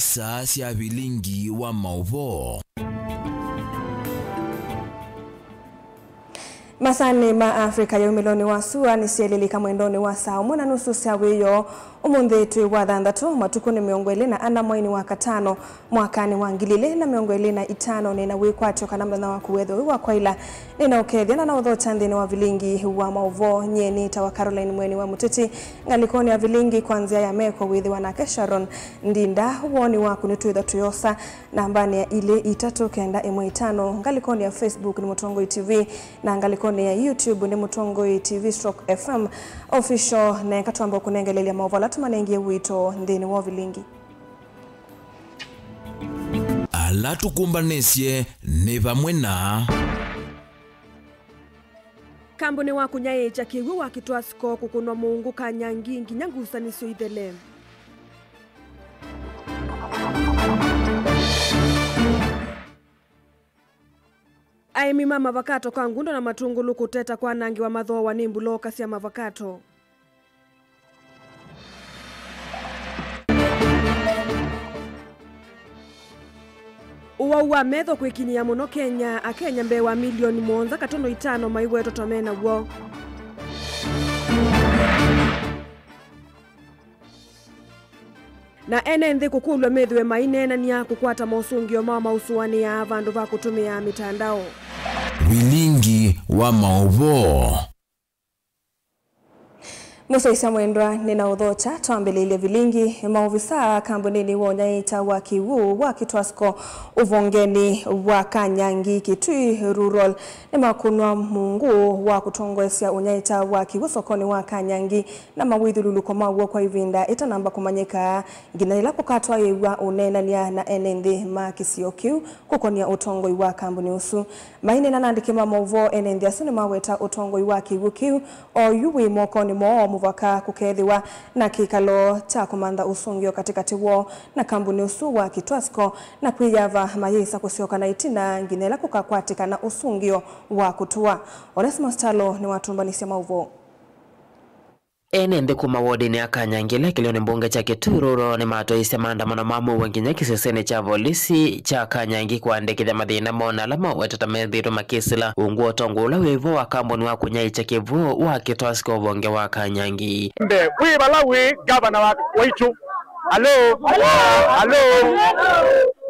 isa cia bilingi wa mauvo. Masani ma Afrika ya umiloni wa sua ni sielilika mwendoni wa saa 1:30 cia wiyo umunthi twi wa thanthatu matuku ni 24 mwezi wa katano mwakani wa 2025 nina wikwatyo kana mthenya wa kuwetho wa kwaila nina ukethia na uthocha nthini wa vilingi wa mauvo nyeni ta wa Caroline Mweni wa Muteti ngalikoni ya vilingi kwanzia ya meko withiwa nake Sharon Ndinda woni wa kunitwitha tuyosa nambani ya ile 395 ngalikoni ya Facebook ni Mutongoi TV na ngalikoni ya YouTube ni Mutongoi TV/FM official na katwamba kunengelelia mauvo tumanengie wito nthini wa vilingi. Ala tukumbanisye ni vamwe na kambuni wa kunyaecha kiwu wa kitwasiko kukunwa Mungu Kanyangi nginya ngusanisyo ithele. Aimi mama mavakato kwa ngundo na matungulu kuteta kwa nangi wa mathoa wa nimbulo kasi ya mavakato. Uwa metho kwikinia muno Kenya akenya mbewa milioni 1.5 maiwe totomena wo. Na NND kukulwa methwe mainena niya kukwata mausungio ma mausuani ya vandu va kutumia mitandao. Vilingi wa mauvo. Musa isa mwendwa nina udhocha tuambelele vilingi maofisa kambunini wonyaita wa kiwu wa kitwasko uvongeni wa Kanyangi Kitui Rural ni makunwa Mungu wa kutongoesya unyaita wa kiwu sokoni wa Kanyangi na mawithululu komawo kwa ivinda itanamba kumanyika ngina ila kukatwa yewa unenania na NND makisio kiu kukonia utongoi wa kambuni usu maine na nandikima mauvo NND asuni maweta utongoi wa kiwu kiu o yuwi mokoni mo muvaka kukethiwa na kikalo cha kumanda usungio katikati wo na kambuni usu wa kitwasko na kwiyava mayisa kusioka na itina nginela kukakwatika na usungio wa kutua. Onesmus Talo ni watumbanisya mauvo. NND kuma wodini ya Kanyangile kilioni mbunge cha Kitururo ni matoisi maandamano mamu wenginye kiseseni cha polisi cha Kanyangi kuandikithia mathina mona lama wetatamethiru makisila unguo tongula wivo wa kambuni wa kunyaicha kivu wa kitwasko vonge wa Kanyangi. We Malawi governor waitu. Hello.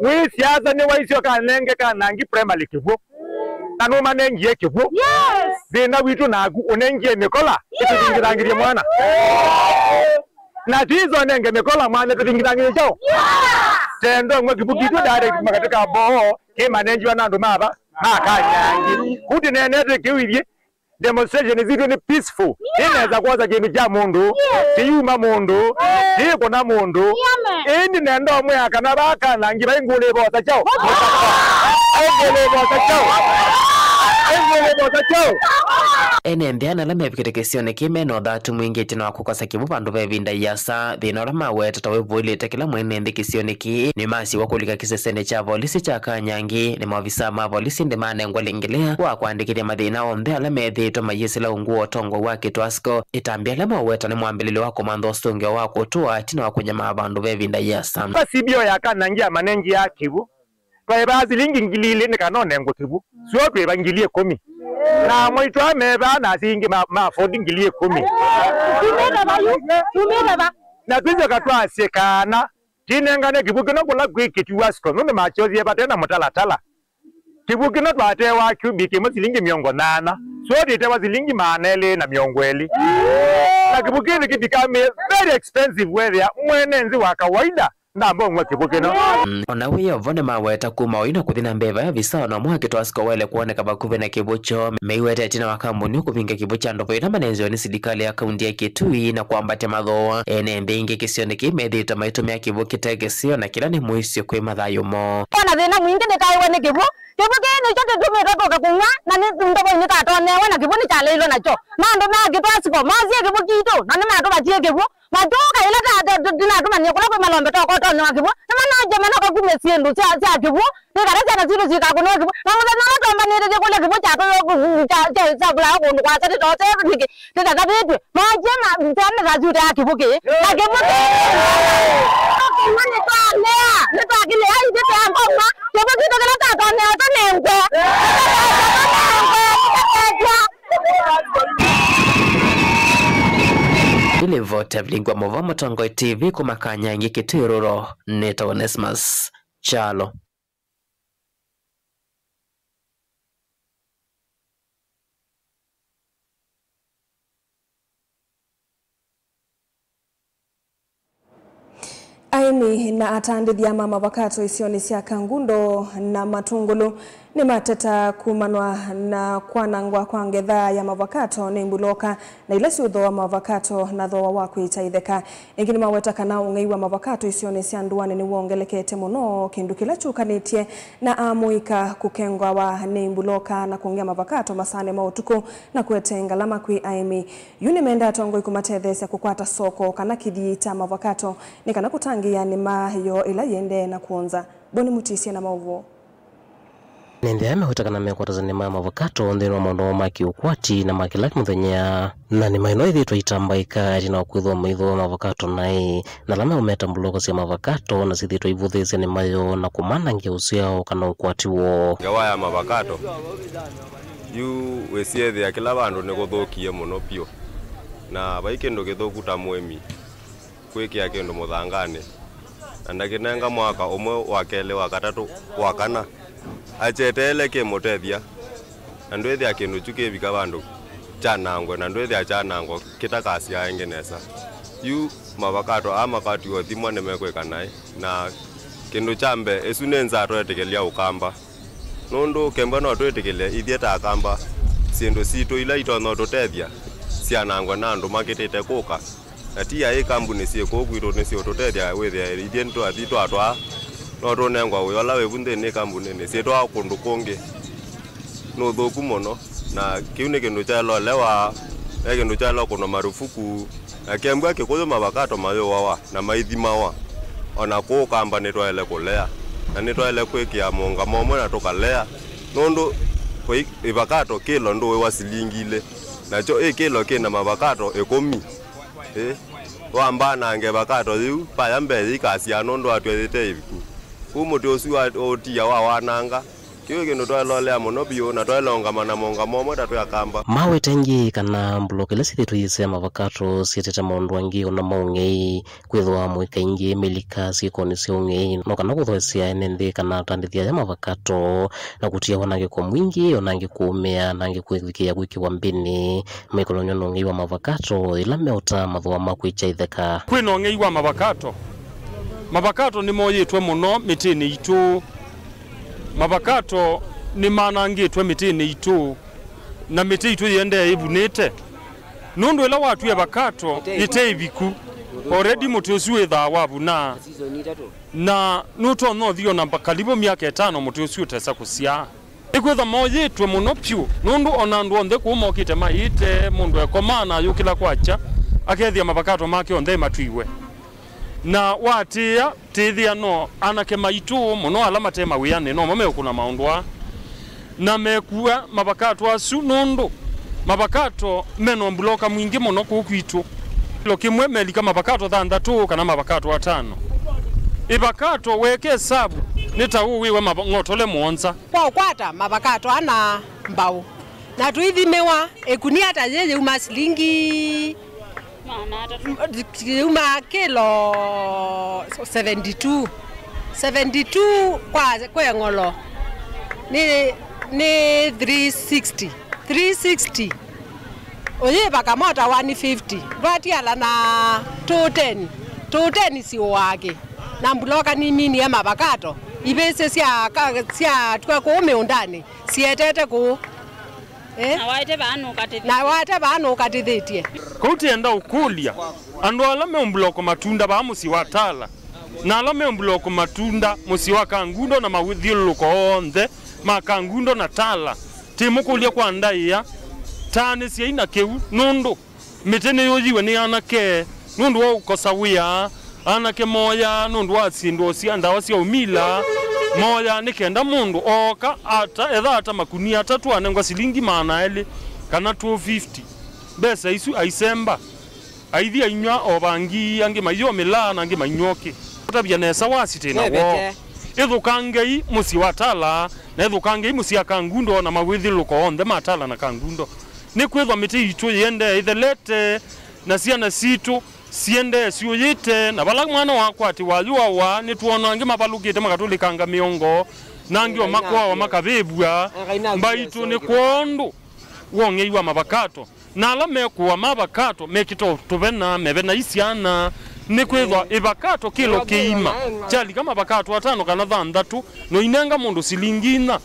We siasa ni waisio Kanenge Kanangi primary kivu. Nanu manengie kivu. Yes. Bina witu na unengie mikola. Kitu tingirangirie mwana. Na tizo nenge mikola mwana tingirangirie chao. Tendo mwa kivu kitu direct makatika boho. Kima nenjua nandu maba. Kanyangi. Kuti nenete kiwirie. Demonstration zitu ni peaceful. Inaweza kuanza kimi cha mundu. Tiyuma mundu. Tiyukuna mundu. Indi nendo mwaka na baka na ngiba ingule bosa chao. Ingule bosa chao. NND analama epikitekesione kimeno dhatu mwingi tina wakukosa kivu pandu vevinda yasa dhino lama wetata wevuilite kila NND kisione ki ni masi wakulika kisesene cha polisi cha Kanyangi ni maofisa ma polisi ndi maana ngwalingilea wa kuandikithia mathina ombe alama ethito mayisila unguo tongo wa kitwasko itambia lama weta ni mwambilili wako mandho sungio wako tuwa tina wakunyama bandu vevinda yasa sibio ya Kanyangi ya manengi ya kivu kwa ebazi lingi ngilili ni kanone ngo kivu suwa kwa ngilie 10 na mwitu ameba na singi mafodi ngilie 10 na tuzo katwa sekana tinengane kivu kino kula kwikitiwa sko nune machozi yebatena mutalatala kivu kino twate wa kubiki msilingi 8 suwa ditewa zilingi manele na miongweli na kivu kino kibikame very expensive weather mwenenzi wa kawaida ndambo mwa kibukino ona wiyo vone maweta kuma oina kuthina mbeva ya visa na mwa kitwasko wele kuoneka bakuve na kibucho meiwete tina wakambuni kupinga kibucha ndopo ina manenzo ni sidikali ya kaunti ya Kitui na kuambate madhoa NND ingi kisione kimedhita maitumia kibu kitegesio na kila ni muisio kwe madhayo mo wana dhina mwingi ni kaiwa ni kibu kini chote tumetoka kakunga na ni ndopo ni katone wana kibu ni chale ilo na cho mando na kitwasko mazi ya kibu kito na ni mato bachie kibu majoka ila dina tuma ni kula kwa malombe to ko to ni kibu na mana jamana ko kume siendu cha kibu ni karaja na ziro zika kuno kibu na muda na to mani de kula kibu cha to cha bla ko kwa cha to te ni ke daga betu ma jema mtana za jure kibu ke na kibu mani to kibu kito kila tato neoto nengwe. Ile vote vilingwa mova Matongo TV kumakanya ingi Kitui Neta Onesmus Chalo. Aini na atandithia mama wakato isioni cia Kangundo na Matungulu ni mateta kumanwa na kwanangwa kwa ngetha ya mavakato ni mbuloka na ile ciutho wa mavakato na thoa wa kwitaitheka ingini maweta kana ungei wa mavakato isioni cia nduane ni wongelekete muno kindu kila chukanitie na amuika kukengwa wa ni mbuloka na kungia mavakato masane mautuku na kuetenga lama kwi aimi yuni menda tongo ikumatethesya kukwata soko kana kidhiita mavakato ni kana kutangia ni mahiyo ila yende na kuonza Boni Mutisia na mauvo Nende amehutakana mekwataza ni mama wakato ndino mondo maki ukwati na maki laki mthenya na ni maino hithi tuitambaika jina wakuithwa maitho mavakato nai na lama umeta mbuloko sia mavakato na sithi tuivuthisia ni mayo na kumana ngeusiao kana ukwati wo ngawa ya mavakato yu wesiethe ya kila bandu ni guthukie muno pio na vaikendo githuku ta mwemi kwikia kendo muthangane andakinenga mwaka umwe wa kele wa katatu wa kana achetele ke motethia andwethi akinu chukebika bandu chanangwe na ndwethi achanangwa kitakasi aengenesa yu mavakato amakati othimwa nemekweka nae na kindu chambe esunenza atwetekelia ukamba nundu kemba no twetekelia ithieta akamba sindu situ ila itono tutethia cianangwa na andu makitite kuka atia e kambuni cie kokwiru ni cio tutethia withia ithie ntu athito atwa no tonengwa uyola webunde ni kambuni ni cie twa kundu kungi no thoku muno na kiune kindu cha lolewa kindu cha lo kuno marufuku akembwa kikuyo mavakato mayo wawa na maithimawa ona kukamba ni twele kulea na ni twele kwikia monga momwe na tukalea nundu kwi ivakato kilo ndo we wasilingile nacho kilo kina mavakato 10 wamba nge vakato yu paya mbele ikasi anondo atwete ibiku umuti osu otia wa wananga kiwe kindu twalolea muno bio na twalonga na monga momwe tatu yakamba mawe tengi kana mbulokele sithi tuyise mavakato sietete maundu angi ona maungei kwithwa mwika ingi melika sikoni siungei no kana kuthwesia enende kana tandithia ya mavakato na kutia wanange kwa mwingi onange kuumea nange kwithikia gwikiwa mbini mekolonyo nongei wa mavakato ila meota mathwa makwichaitheka kwino ngei wa mavakato ni moyitwe muno mitini itu mavakato ni manangitwe mitini itu na miti itu yende ibunite nundu ila watu ya vakato ite ibiku already mutiosuwe tha wabu na nuto no thio na karibu miaka 5 mutiosuwe tesa kusia ikwetha moyitwe muno pyu nundu onandu onthe kuma okite maite mundu ekomana yukila kwacha akethia mavakato make onthe matwiwe na watia tithia no anake maitu muno ala matema wiane no mame kuna maundwa na mekua mavakato asu nundu mavakato meno mbloka mwingi muno kukwitu lokimwe melika mavakato 3 kana mavakato 5 ivakato weke hesabu nitauwiwe ngotole muonza kwa kwata mavakato ana mbao na tuithimewa ekunia ta yeye umasilingi uma kilo 72 kwa ngolo ni 360 oye bakamota 150 vatiala na 210 si wake na mbuloka ni mini ya mavakato ibese sia twa ko meundani sietete ko na waite banu katithetie kutienda ukulia andu ala membloko matunda ba musi watala na ala membloko matunda musi wa Kangundo na mawithiluko onthe makangundo na tala timukulia kwa ndaia tani cia ina kiu nundu mitene yojiwe ni anake nundu wa ukosawia anake moya nundu wa sindo cia ndawa cia umila moya nikenda mundu oka ata makunia 3 anengwa silingi maanaeli kana 250 besa isu aisemba aithia inywa obangi ange mayo melana ange manyoke utabia nesa wasi tena wo ithukangei musi wa Tala na ithukangei musi ya Kangundo na mawithiluko onthe ma Tala na Kangundo ni kwithwa miti itu yende ithelete na ciana citu siende ciuyite na bala mwana wakwa ati wayua wa ni tuona angi mabalukite makatulikanga miongo nangio makwa wa makabebua mbaitu ni kwondu wongeiwa mabakato na ala mekuwa mabakato mekito tuvena mebena isiana ni kwithwa ibakato kilo kiima chali kama bakato 5 kana 6 no inenga mundu silingina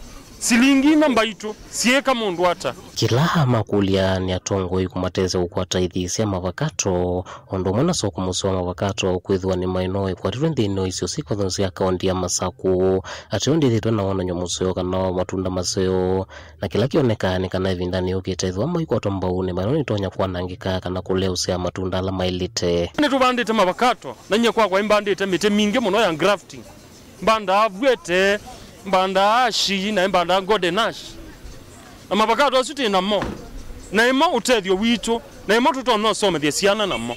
mbaitu sieka mundu ata kila makulia ni atongoi kumateze ukwata ithisia mavakato ondo mwana soko muso mavakato kwithwa ni maino ikwatire ndino icio sikothonse akaunti ya Masaku ati ondi thitwe na wana nyomuso kana matunda maseo na kila kionekane kana vindani ukitethwa maikwato mbau ni maino nitonya kwanangika kana kuleusia matunda ala mailite ni tubandite mavakato na nyekwa imbandite mite mingi muno ya grafting mbanda avwete mbanda ashi na mbanda godenash na mabakato asuti na mo na imo utethio witu na imo tutono somethia ciana na mo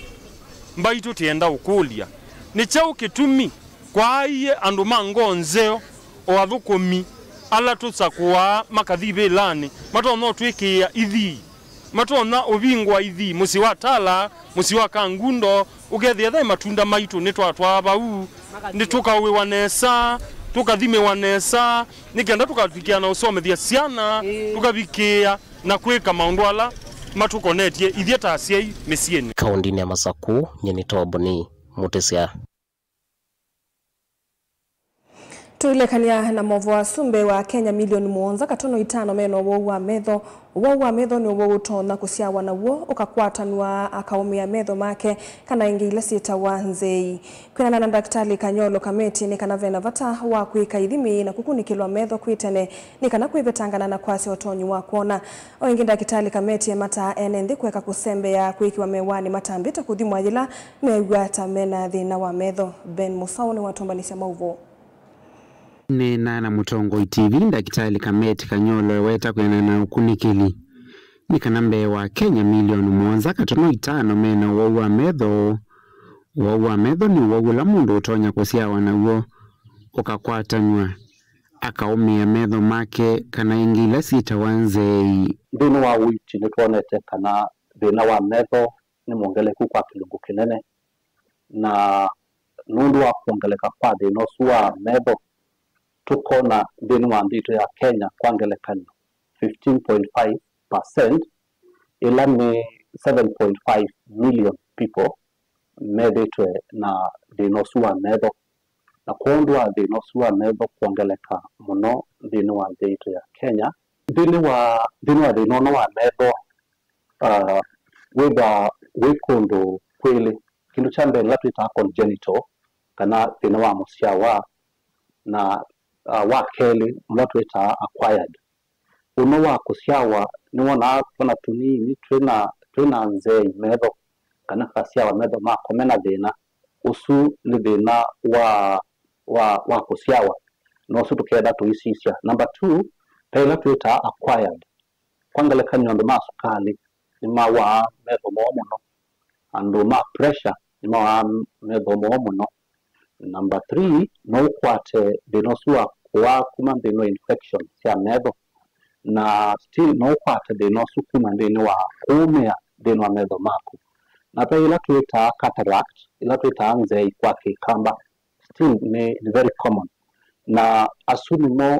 mbaitu tienda ukulia ni chau kitumi kwa iye andu mangonzeo o athukumi ala tutsakwa makathibe lani matono twikia ithi matona ubingwa ithi musi wa Tala musi wa Kangundo ugethia thai matunda maitu ni twatwa bau ni tukawe wanesa tukathime wanesa nikenda tukafikia na usomethia ciana tukavikia na kwika maundu ala matukonetie ithia taasiai misieni kaundini ya Masaku nyeni toboni mutesia Tuilekania na movo sumbe wa Kenya milioni 1.5 meno wa metho ni wo utona kusiawa na wo ukakwatanwa akaumia metho make kana ingile sita wanzei kwina na daktari Kanyolo Kameti ni kana vena vata wa kuika ithimi na kukunikilwa metho kwitene ni kana kwibetangana na kwasi otonyi wa kuona oingi daktari Kameti mata enenthi kweka kusembe ya kuikiwa mewani matambita kuthimwa yila meugata mena thina wa metho Ben Musau ni watombanisia mauvo ni na Mutongo TV daktari Kameti Kanyolo weta kwena na ukunikili ni kanambe wa Kenya milioni 1.5 meno wa metho ni wogula mundu utonya kusiawa na uo ukakwatanwa akaumia metho make kana ingila sita wanzei ndino wa wiki ni tuonete kana thina wa metho ni mwongeleku kwa kilungu kinene na nundu wa kuongeleka kwa thina wa metho tuko na thina wa ndito ya Kenya kwangelekana 15.5% ila ni 7.5 million people medetwe na thina wa metho na kuondwa thina wa metho kuongeleka muno thina wa ndito ya Kenya thina wa metho wikondo kweli kindu cha mbele la tuita congenital kana thina wa musiawa na wa keli mla tuita acquired uno wa kusiawa ni wona kuna tunini twina nzei metho kana kasiawa metho makomena thina usu ni thina wa kusiawa no su tukenda tuisisya number 2 tela tuita acquired kwangaleka nyondo masukali ni mawa metho momuno ando ma pressure ni mawa metho momuno number 3 no kwate denosua kwa kuma ndeno infection sia metho na still no kwate denosu kuma ndeno wa kumea deno metho mako na pia ila tuita cataract ila tuita nzei kwa kikamba still ni very common na asuni no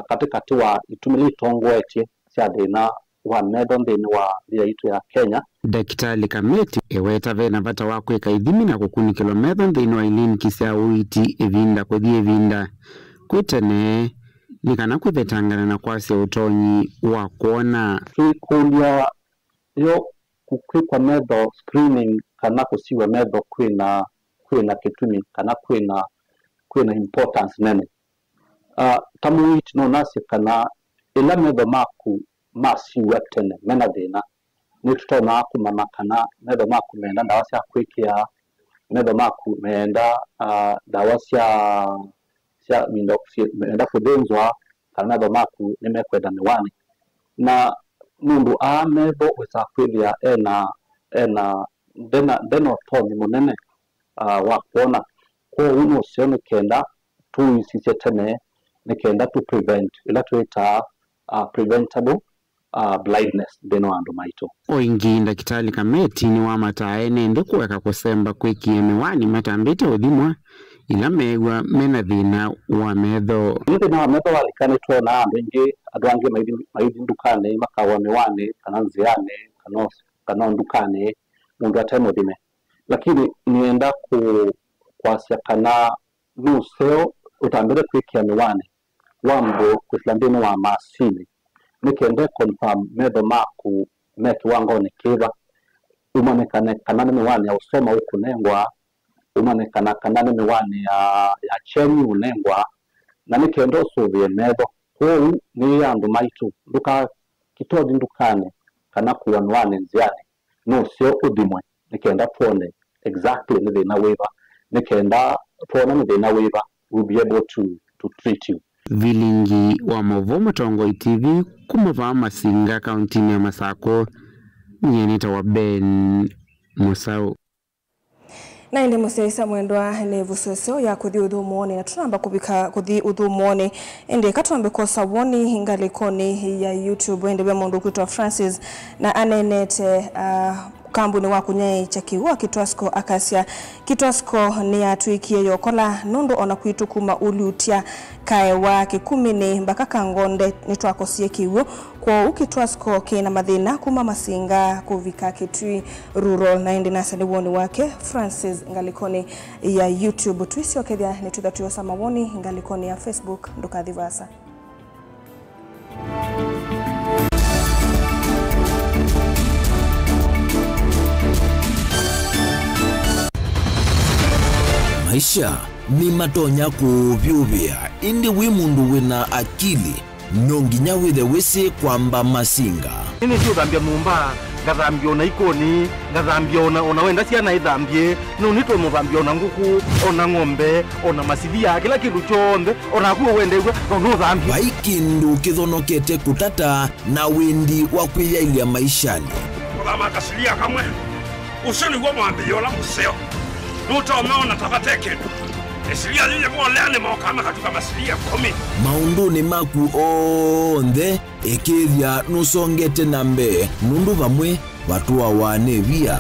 katikati wa itumili tongwetie sia dena wa metho ndeno wa dia itu ya Kenya daktari Kameti eweta vena vata wako ikaithimi na kukunikilwa metho ndeno wa ilini kisia uiti evinda kuthie evinda kwitene ni kana kwibetangana na kwasi utonyi wa kuona kulia yo kukwikwa metho screening kana kusiwa metho kwina kitumi kana kwina importance nene tamuiti no nasi kana ila metho maku masiwa tene mena thina ni tutona kumana kana metho maku menda dawa cia kwikia metho maku menda dawa cia menda futhenzwa kana metho maku nimekwenda miwani na mundu metho wisakwithia ena deno toni munene wa kuona kwa uno usione kenda tuisiche tene nikenda to prevent ila tuita preventable blindness beno andu maito. Oingi ndakitali kameti ni wa mataene ndi kuweka kusemba kwikia miwani matambite uthimwa ila megwa mena thina wa metho. Thina wa metho walikane tuona andu ingi adwange maidi ndukane makawa miwani kana nziane kana ndukane mundu atemo thime. Lakini nienda kwasya kana nuseo utambire kwikia miwani wambo kwislandino wa masini nikende confirm metho maku meki wango nikiva umanekane kanane miwani ya usoma ukunengwa umanekana kanane miwani ya cheni unengwa na nikende usuvie metho huu ni yandu maitu nduka kitodi ndukane kana kuwa miwani nziani nusio udimwe nikenda tuone exactly ni thina wiva nikenda tuone ni thina wiva we'll be able to treat you. Vilingi wa Mauvoo Mutongoi TV kumuvaa Masinga kaunti ya Masako nyenita wa Ben Musau. Na indi museisa mwendwa ni vusoso ya kuthi uthumoni na tunamba kubika kuthi uthumoni indi katumbe kosa woni ingalikoni ya YouTube indi be mundu kwitwa Francis na anenete kambuni wa kunyai chakiwa Kitwasko Akasia Kitwasko ni atwikie yokola nondo ona kwitu kuma uliutia kae wa kikumini mpaka kangonde nitwakosie kiwo kwa ukitwasko kina mathina kuma Masinga kuvika Kitui rural na indi nasali woni wake Francis ngalikoni ya YouTube twisio kethia nituthatio samawoni ngalikoni ya Facebook ndukathivasa. Maisha ni matonya kuvyuvia indi wi mundu wina akili nonginya withe wisi kwamba Masinga. Nini sio thambia mumba ngathambia ona ikoni ngathambia ona wenda ciana ithambie no nitwe muthambia ona nguku ona ng'ombe ona masithia kila kindu chonde ona kuo wendegwa no thambia Baikindu kithonokete kutata na windi wa kwiyailia maishani. Kama kasilia kamwe usoni gwa mwambio la museo nuto umeona tabateke esilia zile kwa leane maokama katika masilia 10 maunduni maku onthe ekithia nusongete nambe nundu bamwe watu awanevia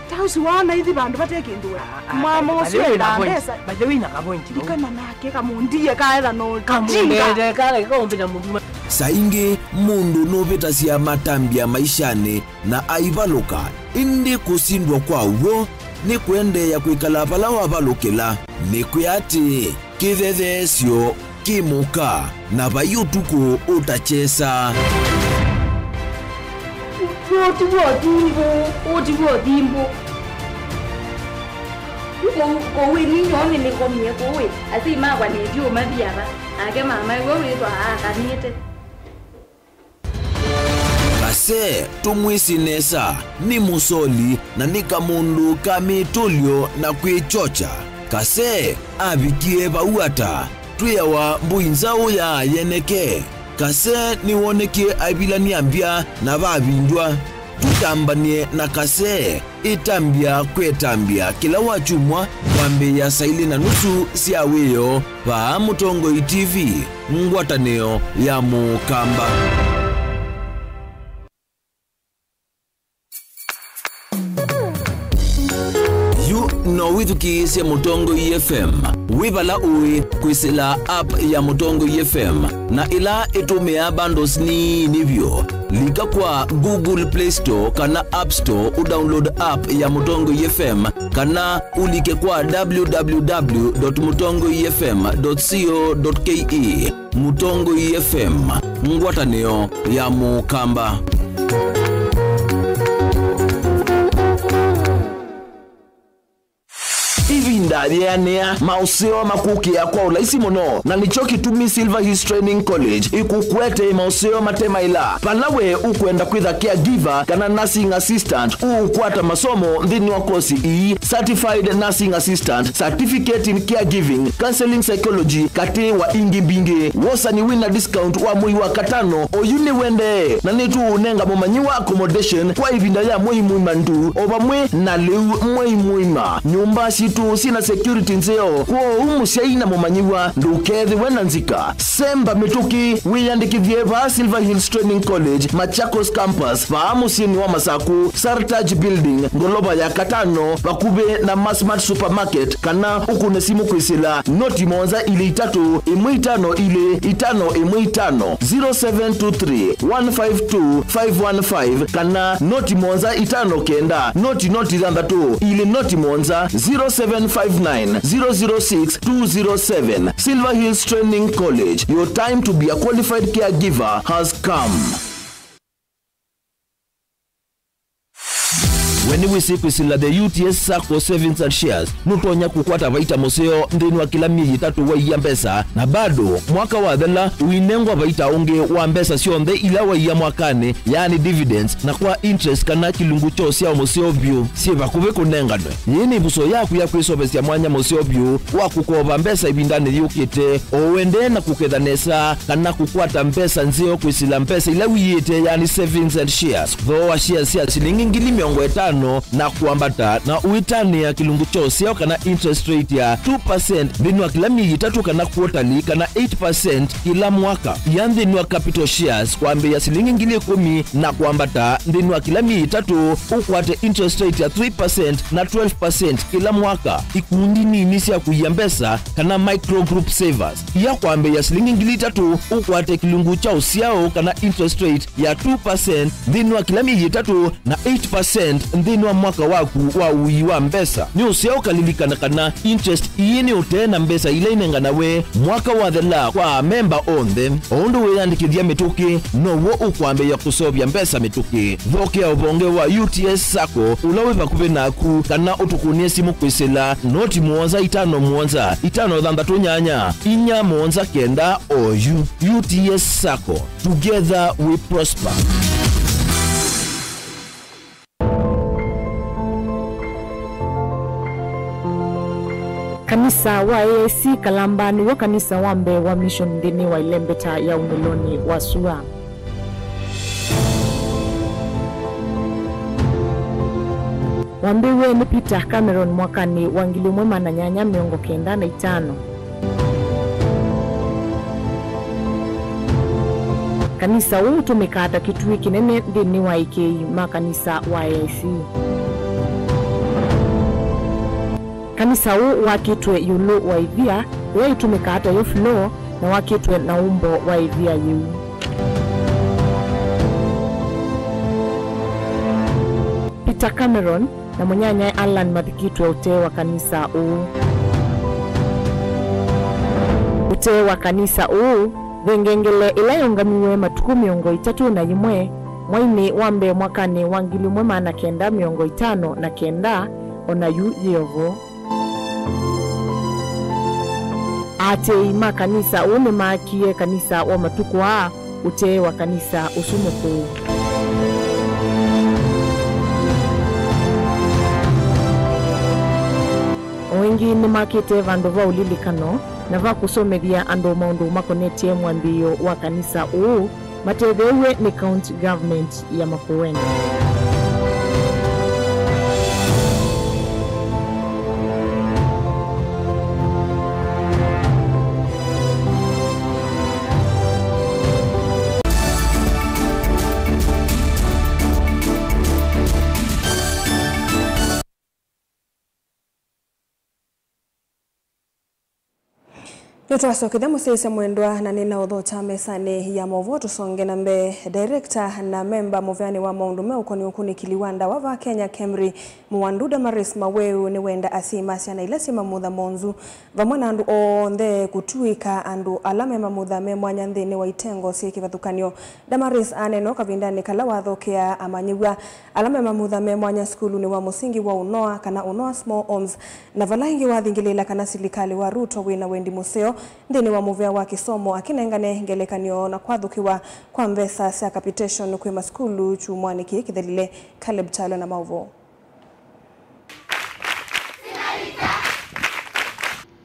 tausi wana hithi bandu bateke nduwe mama uswe ndesa bajewina kapointi ikana nake kamundie kaela no kamundie kale kombina mundu saingi mundu noveta cia matambia maishani na aivaluka indi kusindwa kwa uwo ni kwende ya kwikala pala wavalukila ni kuyati kithethesyo kimuka na bayutuku utachesa utivo dimbo kowe ninyone nikomie kowe asi magwa nevyo mathiava ake mama iwe witwa akanite Kase tumwisinesa ni musoli na nika mundu kamitulio na kwichocha. Kase abikie bauata tuyawa mbuinzao ya yeneke. Kase niwonekie abila niambia na babindwa. Tutambanie na kase itambia kwetambia kila wachumwa wambe ya saili na nusu siaweyo pa Mutongoi TV ngwataneo ya Mukamba. No withuki cia Mutongoi FM wibala uwi kwisila app ya Mutongoi FM na ila itumia bundles ni nivyo lika kwa Google Play Store kana App Store udownload app ya Mutongoi FM kana ulike kwa www.mutongoifm.co.ke. Mutongoi FM ngwataneo ya Mukamba. Ndaria mauseo makukia kwa ulaisi mono na nicho kitumi Silver Hills Training College ikukwete mauseo matema ila palawe ukwenda kwitha caregiver kana nursing assistant ukwata masomo ndini wa kosi certified nursing assistant certificate in caregiving counseling psychology kate wa ingi binge wosa ni winner discount wa mui wa katano oyune wende na nitu unenga momanyiwa accommodation kwa ivinda ya mui mandu obamwe na leu mui muima nyumba situ sina security nzeo kwa umusiaina mumanyiwa ndukethi wena nzika semba mituki wiyandikithie va Silver Hills Training College Machakos campus va musini wa Masaku Sartaj building ngoloba ya katano vakube na Massmart supermarket kana ukune simu kwisila noti monza ile 3 imwitano ile 5 imwitano 0723 152 515 kana noti monza 5 kenda noti zambatu ile noti monza 0759 006 207. Silver Hills Training College, your time to be a qualified caregiver has come. When we see kwisila the UTS Sacco Savings and Shares nutonya kukwata vaita museo ndeni wa kila miezi 3 wa iya mbesa na bado mwaka wa dhela uinengwa vaita unge wa mbesa sionde ila wa iya mwakane yani dividends na kwa interest kana kilungu chose ya museo view siva kuve kunenganwe yini buso yaku ya kwisobesi ya mwanya museo view wa kukoba mbesa ibindane yukite owende na kukedhanesa kana kukwata mbesa nzeo kwisila mbesa ila wiyete yani savings and shares though wa shares ya silingi ngili miongo 5 na kuambata na uitani ya kilungu chose ya kana interest rate ya 2% ndini wa kila miezi 3 kana quarterly kana 8% kila mwaka yandi ni wa capital shares kwa mbe ya silingi ngili 10 na kuambata ndini wa kila miezi 3 ukwate interest rate ya 3% na 12% kila mwaka ikundi ni inisi ya kuyambesa kana micro group savers ya kwa mbe ya silingi ngili 3 ukwate kilungu cha usiao kana interest rate ya 2% ndini wa kila miezi 3 na 8% ndini wa mwaka waku wa uiwa mbesa ni usiao kalilika na kana interest iyini utena mbesa ile inengana we mwaka wa dhela kwa member on them ondo we yandikithia mituki no wo ukwambe ya kusobya mbesa mituki dhoke ya ubonge wa UTS Sacco ulawe vakuve naku kana utukunie simu kwisila noti muonza 5 dhandatu nyanya inya muonza kenda oyu UTS Sacco, together we prosper. Kanisa wa AAC Kalamba ni wa kanisa wambe wa mission ndini wa Ilembeta ya Umiloni wa Sua. Wambiwe ni Peter Cameron mwakani wangili mwema na nyanya 95. Kanisa huu tumekata kitui kinene ndini wa IKI makanisa wa AAC. Kanisa huu wakitwe yulu wa ivia, wei tumekata yo flow na wakitwe na umbo wa ivia yu. Peter Cameron na mwenyanya Alan mathikitwe ute wa kanisa huu. Ute wa kanisa huu, vengengele ilayongamiwe matuku 31 mwaini wambe mwakani wangili mwema na kenda 59 ona yu yevo. Ate ima kanisa une makie kanisa wa matuku wa ute wa kanisa usumuku. Wengi ni makite vandu va ulilikano na va kusomeria ando maundu makonetie mwambio wa kanisa uu matethewe ni county government ya Makueni. Nitwasokithia musese mwendwa na nina uthota mesani ya movo tusonge na mbe director na member muvyani wa maundu meukoni ukuni kiliwanda wava Kenya Kemri Muwandu Damaris Maweu ni wenda asima siana ilasi mamutha monzu vamwana andu onthe kutuika andu alame mamutha me mwanya nthini wa itengo si kivathukanio. Damaris aneno kavindani kala wathokea amanyiwa alame mamutha me mwanya skulu ni wa musingi wa Unoa kana Unoa Small Homes na valaingi wathingilila kana silikali wa Ruto wina wendi museo ndini wa muvea wa kisomo akinengane ngelekanio na kwathukiwa kwa mbesa cia capitation kwi maskulu chumwaniki kithelile Caleb Chalo na Mauvo.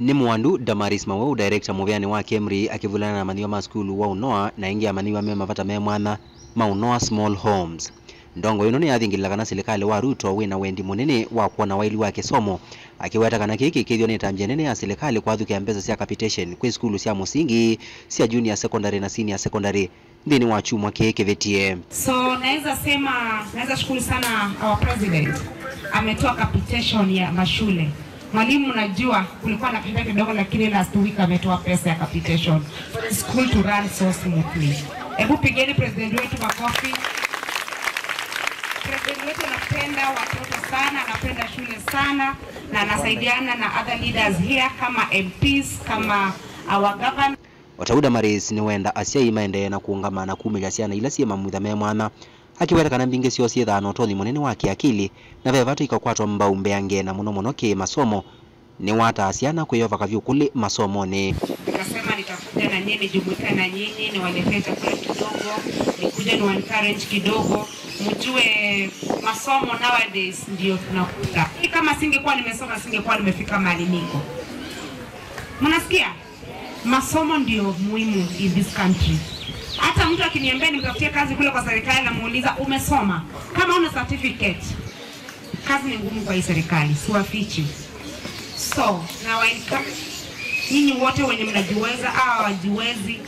Ni Muwandu Damaris Maweu director muvyani wa Kemri akivulana na maniwa maskulu wa Unoa na ingi amaniwa me mavata me mwana ma Unoa Small Homes. ndongo ino ni yathingilila kana serikali wa Ruto wina wendi munene wa kuona waili wa kisomo akiweta kana kiki kithio ni tambia nene ya serikali kwathukia mbesa cia capitation kwi skulu cia musingi cia junior secondary na senior secondary ndini wa chumwa kivetie. So naweza shukuru sana our president ametoa capitation ya mashule. Mwalimu najua kulikuwa na pesa kidogo lakini last week ametoa pesa ya capitation for the school to run so smoothly. Hebu pigeni president wetu makofi. President wetu anapenda watoto sana, anapenda shule sana na anasaidiana na other leaders here kama MPs, kama our governor. Watauda Maris ni wenda asiai maende na kuungamana kumilya ciana ila cie mamutha me mwana akiweta kana mbinge cio cie thano tothi munene wa kiakili na vevatu ikakwatwa mbaumbe yange na muno ki masomo ni wata asiana kwiyova kavyu kuli masomoni. Nikasema nitakuja na nyinyi, jumuika na nyinyi, niwaletee chakula kidogo, nikuja ni encourage kidogo, mjue masomo nowadays ndio tunakuta. Kama singekuwa nimesoma singekuwa nimefika mahali niko. Mnasikia? Masomo ndio muhimu in this country. Hata mtu akiniambia nimtafutie kazi kule kwa serikali na muuliza umesoma, kama una certificate kazi ni ngumu kwa hii serikali, siwafichi. So na nyinyi wote wenye mnajiweza au wajiwezi,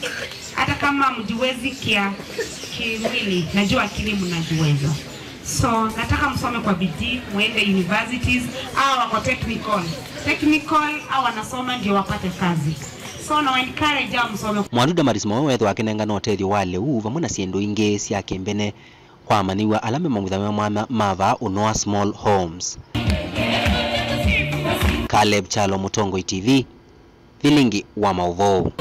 hata kama mjiwezi kimwili, najua akili mnajiweza. So nataka msome kwa bidii, muende universities au wako technical au wanasoma ndio wapate kazi. So na encourage msome. Mwandu Maris Mawe wethu akinenga no tethio wale vamwe na ciendu ingi cia kembene kwa maniwa alame mamutha mwana mava unoa small homes. Caleb Chalo, Mutongo TV, Vilingi wa Mauvoo.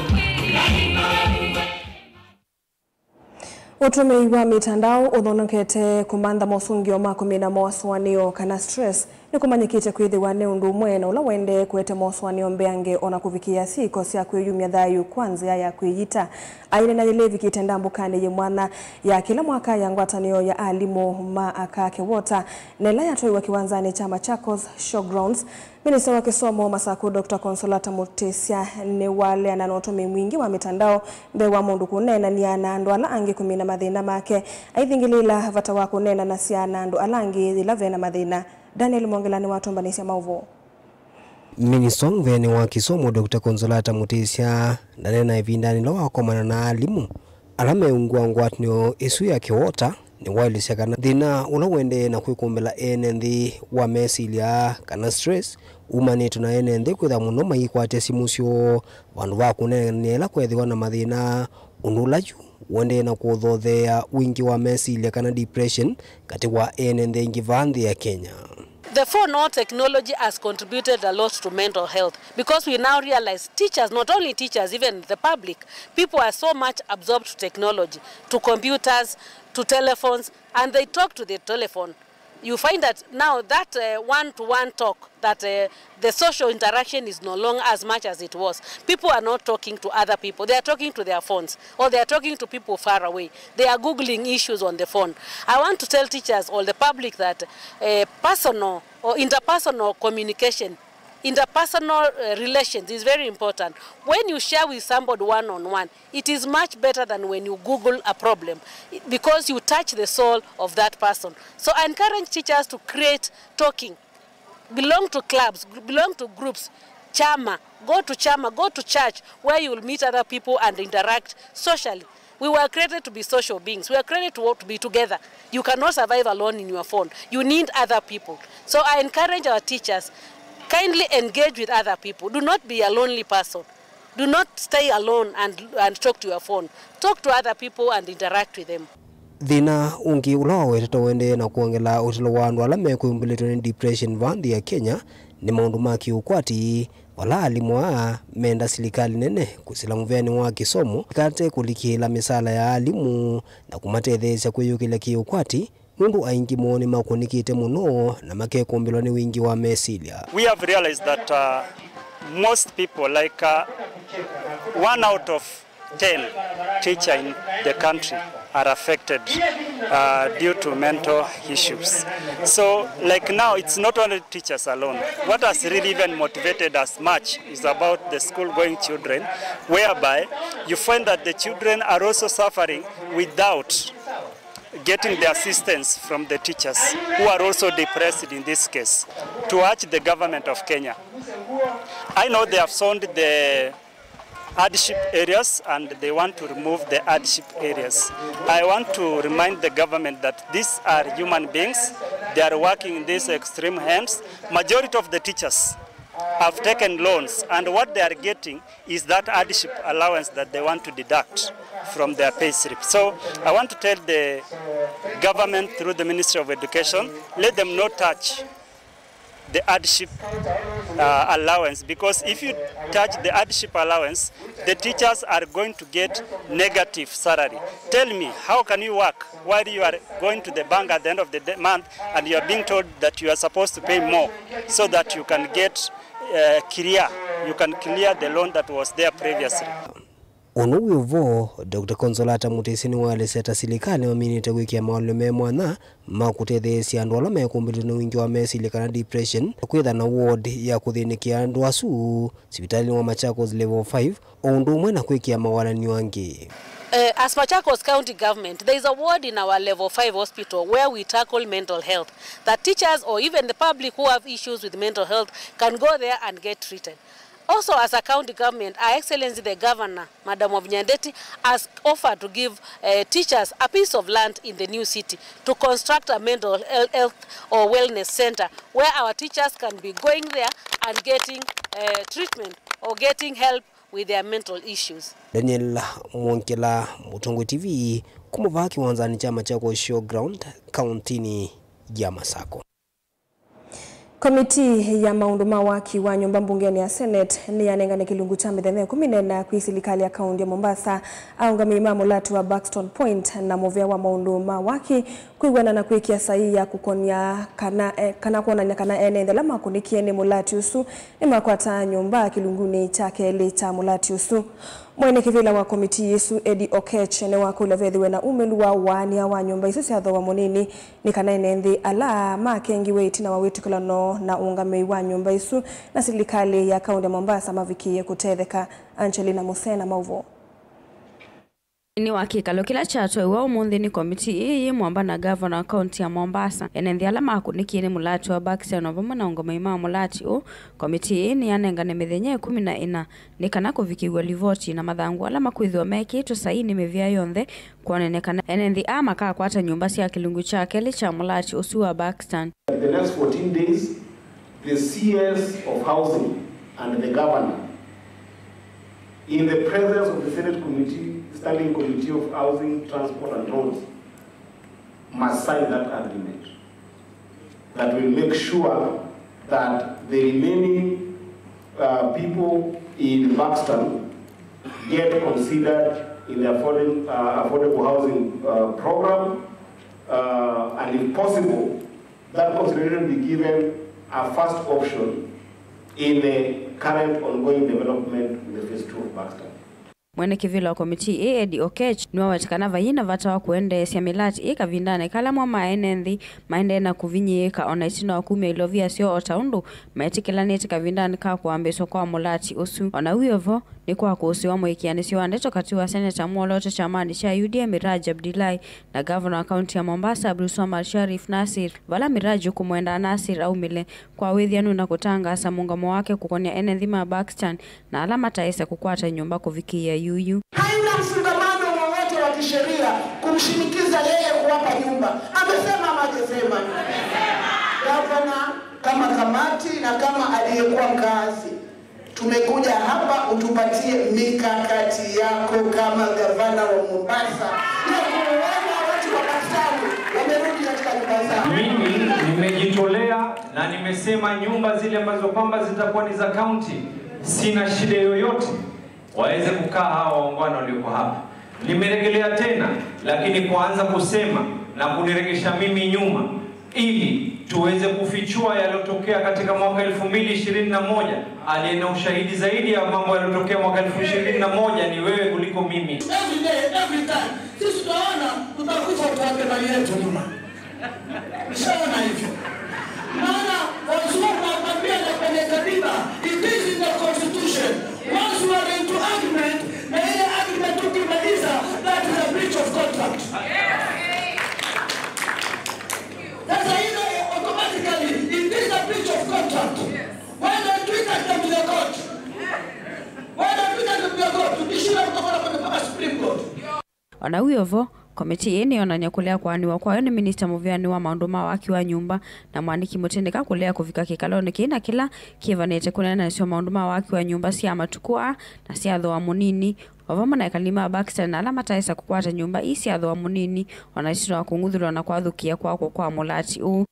Utume wa mitandao uthonokete kumantha mosungio makumina moswanio kana stress ni kumanyikite kwithiwa ni undu umwe na ula wende kwete moswanio mbeange ona kuvikia siko cia kwiyumia thayu kwanza ya kwiyita aine na ile vikite ndambukane ye mwana ya kila mwaka ya ngwatanio ya alimu ma akake wota nela yatoiwa kiwanzani cha Machakos Showgrounds. Minista wa kisomo Masaku Dr. Consolata Mutesia ni wale ananotumi mwingi wa mitandao mbewa mundu kunena ni anandu alangi 10 mathina make aithingilila vata wa kunena na cia anandu alangi 11 mathina. Daniel Mongelani watombanisia Mauvoo. Minista wa kisomo Dr. Consolata Mutesia ndanena ivindani lo wakomana na alimu alame ungwa ngwatanio isu ya kiwota ni wailisia kana thina ula wende na kwikumbela enenthi wa mesilia kana stress umanito na enenthi kwitha muno maikwate simusio vandu va kunenela kwethiwa na mathina unulaju wende na kuthothea wingi wa mesilia kana depression kati wa enenthi ingi vanthi ya Kenya. The phone or technology has contributed a lot to mental health because we now realize teachers, not only teachers, even the public, people are so much absorbed to technology, to computers, to telephones, and they talk to the telephone. You find that now that one-to-one talk, that the social interaction is no longer as much as it was. People are not talking to other people. They are talking to their phones, or they are talking to people far away. They are Googling issues on the phone. I want to tell teachers or the public that personal or interpersonal communication, interpersonal relations is very important. When you share with somebody one-on-one, it is much better than when you Google a problem because you touch the soul of that person. So I encourage teachers to create talking, belong to clubs, belong to groups, chama, go to church where you will meet other people and interact socially. We were created to be social beings. We are created to be together. You cannot survive alone in your phone. You need other people. So I encourage our teachers, kindly engage with other people. Do not be a lonely person. Do not stay alone and talk to your phone. Talk to other people and interact with them. Thina ungi ula wetete wende na kuongela utilo wandu ala mekwimbilitwe ni depression vanthi ya Kenya ni maundu ma kiukwati wala alimu menda serikali nene kusila muvyani wa kisomo kate kulikila misala ya alimu na kumatethesya kwiyukila kiukwati mundu aingi muone makunikite muno na makekombilwa ni wingi wa mesilia. We have realized that most people, like 1 out of 10 teachers in the country are affected due to mental issues. So like now, it's not only teachers alone. What has really even motivated us much is about the school-going children, whereby you find that the children are also suffering without getting the assistance from the teachers who are also depressed in this case, to urge the government of Kenya. I know they have zoned the hardship areas and they want to remove the hardship areas. I want to remind the government that these are human beings. They are working in these extreme hands. Majority of the teachers have taken loans, and what they are getting is that hardship allowance that they want to deduct from their pay slip. So I want to tell the government through the Ministry of Education, let them not touch the hardship allowance, because if you touch the hardship allowance, the teachers are going to get negative salary. Tell me, how can you work while you are going to the bank at the end of the month and you are being told that you are supposed to pay more so that you can get you can clear the loan that was there previously. Ono wivo Dr. Consolata Mutesi ni wale seta silikane waminite wiki ya mawalume mwana makutethesia andu ala mekumbili na wingi wa mesilikana depression kwitha na ward ya kuthinikia andu asu sibitali wa Machakos level 5 ondu umwe na kwikia mawalani wangi. As Machakos County Government, there is a ward in our level 5 hospital where we tackle mental health. That teachers or even the public who have issues with mental health can go there and get treated. Also, as a county government, Her Excellency the Governor, Madam Nyandeti, has offered to give teachers a piece of land in the new city to construct a mental health or wellness center where our teachers can be going there and getting treatment or getting help with their mental issues. Daniel Mwonkela, Mutongo TV, kumuvaa kiwanzani cha Machakos Showground, kauntini ya Masako. Komiti ya maundu mawaki wa nyumba mbungeni ya Senate ni yanengane kilungu cha mithenya 14 kwi serikali ya kaunti ya Mombasa aungami Mulatu wa Buxton Point na movia wa maundu mawaki kuigwana na kwikia sahihi ya kukonia kana kuonania kana ene ndela makunikie ni Mulatu usu ni makwata nyumba kilunguni chake lita Mulatu usu. Mwene kivila wa komiti Yesu Eddie Okech ne wakula vethiwe na umelu wa wania wa nyumba isu cia thowa munini ni kana enenthi ala makengi weti na wawetikulano na ungame wa nyumba isu na serikali ya kaunti ya Mombasa mavikie kutetheka. Angelina Musena mauvo ni wakikalo kila chatwe wa umuthi ni komiti iyi mwamba na governor county ya Mombasa enenthi ala makunikie ni Mulatu wa Buxton ovamo na ungame ima Mulatu komiti iyi ni yanengane mithenya 14 ni kana kuvikiwa livoti na mathangu ala makwithwa mekitwe saini mivia yonthe kuonenekana enenthi amaka kwata nyumba cia kilungu chake licha Mulatu usu wa Buxton. The next 14 days the CS of housing and the governor in the presence of the Senate Committee, Standing Committee of Housing, Transport and Roads, must sign that agreement. That will make sure that the remaining people in Buxton get considered in the affordable housing program, and if possible, that consideration be given a first option in the current ongoing development in the phase 2 of Buxton. Mwene kivila wa komiti Eddie Okech niwa watikana vayina vata wa kuendesya milati ika vindane kala mwa maenenthi maende na kuvinyika ona itino wa kumia ilovia sio otaundu maetikila nitika vindane kaa kuambeswa kwa Mulatu usu. Ona uyovo ni kwa kuhusiwa mwikianisio wandeto kati wa Senator Mwoloto chamani cha UDA Miraji Abdilai na Governor wa County ya Mombasa Abdulswamad Sharif Nasir vala Miraji kumwenda Nasir au mile kwa wethianu na kutanga sa mungamo wake kukonia enenthima Buxton na alama taisa kukwata nyumba kuvikia yuyu. Haina mfungamano wowote wa kisheria kumshinikiza yeye kuwapa nyumba. Amesema ama hajasema? Gavana kama kamati na kama aliyekuwa mkazi, tumekuja hapa utupatie mikakati yako kama gavana wa Mombasa na kuona watu wa Buxton wamerudi katika nyumba zao. Mimi nimejitolea na nimesema nyumba zile ambazo kwamba zitakuwa ni za county, sina shida yoyote, waweze kukaa hawa waungwana walioko hapa. Nimerejelea tena, lakini kuanza kusema na kuniregesha mimi nyuma ili tuweze kufichua yaliyotokea katika mwaka 2021. Aliye na ushahidi zaidi ya mambo yaliyotokea mwaka 2021 ni wewe kuliko mimi. Every day, every time, sisi tunaona tutakufa kwa mali yetu nyuma. Sawa hivyo. Maana wazungu wanaambia na kwenye katiba, it is in the constitution. Once you are into argument, na ile argument ukimaliza, that is a breach of contract. ona uyovo komiti ini onanya kulea kwaniwa kwayo ni Minister Muvyani wa maundu ma waki wa nyumba na mwandiki Mutindika kulea kuvika kikaloni kina kila kivanete kunena sio maundu ma waki wa nyumba sia matukua na sia thoa munini wavama na Kalima Baxter na alama taisa kukwata nyumba isi ya thoa munini wanaishira wa kunguthulwa na kwathukia kwa mulati u.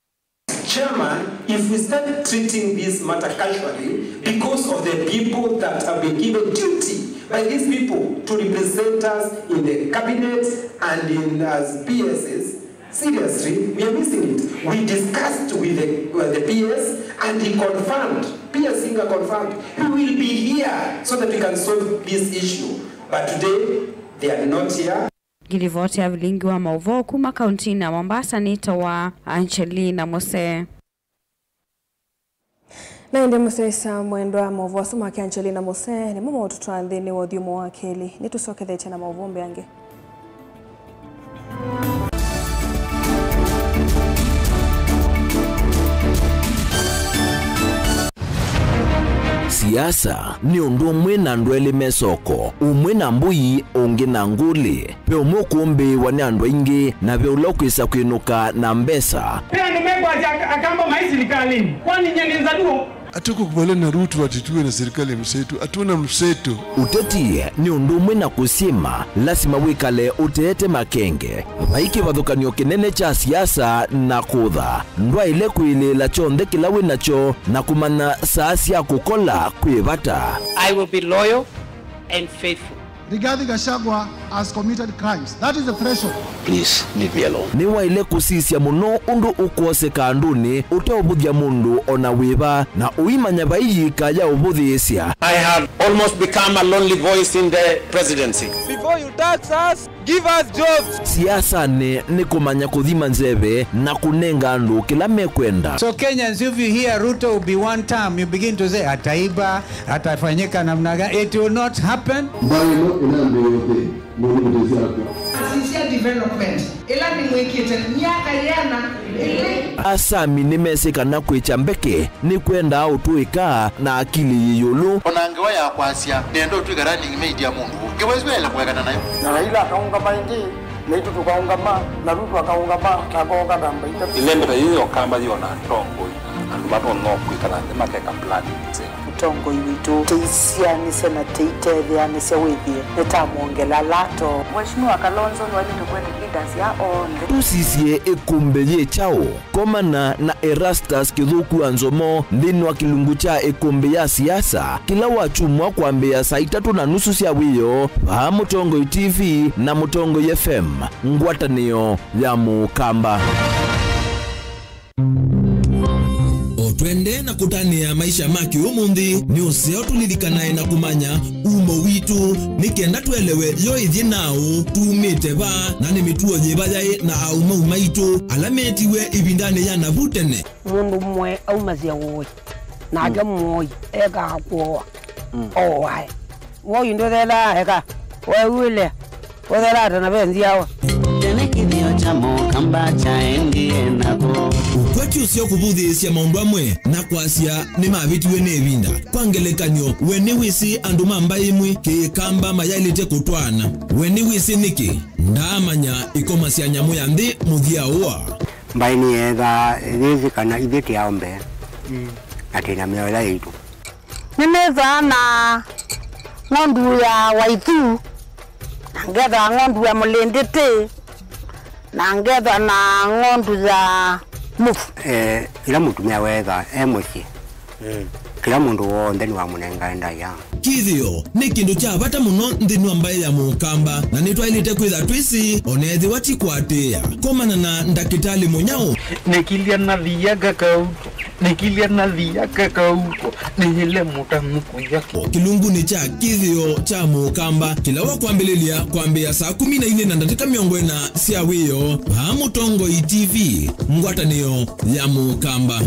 Chairman, if we start treating this matter casually because of the people that have been given duty by these people to represent us in the cabinet and in as PSs, seriously, we are missing it. We discussed with the PS and he confirmed, PS Singer confirmed, he will be here so that we can solve this issue. But today, they are not here. Gilivoti ya vilingi wa Mauvo kuma kaunti na Mombasa nita wa Angelina Mose. Na inde Mose mwendo wa Mauvo wa suma kia Angelina Mose ni mumo tutuandhi ni wadhiumu wa keli. Nitusoke dheche na Mauvo mbeange. Siasa ni undu mwena ndwele mesoko umwena mbui ungi na nguli pe umukumbi wani andu ingi na pe ulokwisa kwinuka na mbesa pe andu megwa akamba maisirikalini kwani nyeni nzaduo Atuko kubale na Ruto atituwe na serikali msetu, atuna msetu. Uteti ni undu mwena kusima, lasima wikale uteete makenge. Vaiki vadhukanio kinene cha siasa na kutha. Ndwa ile kuili la chonde kilawe nacho na kumana saasi ya kukola kuivata. I will be loyal and faithful. Rigathi Gachagua has committed crimes. That is the threshold. Please leave me alone. Ni wa ile kusisia muno undu ukose kanduni uteobuthia mundu ona wiva na uimanya baiyi kaya ubuthiisia. I have almost become a lonely voice in the presidency. Before you tax us, give us jobs. Siasa ni kumanya kuthima nzeve na kunenga andu kila mekwenda. So Kenyans, if you hear Ruto will be one term, you begin to say ataiba, atafanyika namna gani. It will not happen. Sisi development ila ni mwekete miaka yana Asami nimeseka na kwichambeke ni kwenda autuika na akili yiyulu onangewa ya kwasia nendo tuigarani media mundu kiwezwela kuwekana nayo na Raila akaunga maingi na itu tukaunga ma na Ruto akaunga ma takonga namba ita ilembe hiyo kamba yona tongo andu bato no kwikana makeka plan tongo witu teisia ni senate itethia ni sewithie netamuongela lato Mheshimiwa Kalonzo ni wali tukwende leaders ya onde tusisie ekumbe chao komana na Erastus Kithuku Anzomo ndini wa kilungu cha ekumbe ya siasa kila wachumwa kuambia saa 3:30 cia wiyo pa Mutongo TV na Mutongo FM ngwatanio ya Mukamba. Twende na kutania maisha maki umundi ni useo tulirikanae na kumanya umo witu nikenda tuelewe yo ithie nao tumite ba na ni mituo nyibaye na aumo umaitu alametiwe ibindane ya navutene mundu mwe aumazia woi na aja moi ega kwa owai woi ndo thela ega wele wethela na benzi yawa Kithio cha Mukamba chaendie nako ukweti usio kubuthisia maundu amwe na kwasia ni mavitiwe ne vinda kwangelekanyo weni wisi andu mamba imwe ke kamba mayailite kutwana weni wisi niki ndamanya ikomasia nyamu ya nthi muthia uwa mbaini ega thithi kana ithiti aombe atina miola itu nimeza na ngondu ya waitu ngetha ngondu ya mulindite na ngetha na ngondu za mufu ila mutumia wetha muci kila mundu wothe ni wa munenga ndaya kithio ni kindu cha bata muno nthini wa mbae ya Mukamba na nitwailite kwitha twisi onethi watikwatia komana na ndakitali munyao nikilia na thiaga kauto nikilia na thiaga kauto nihile mutamuku yako kilungu ni cha kithio cha Mukamba kila wa kwambia saa 14 na dakika 40 cia wiyo pa Mutongo TV ngwatanio ya Mukamba.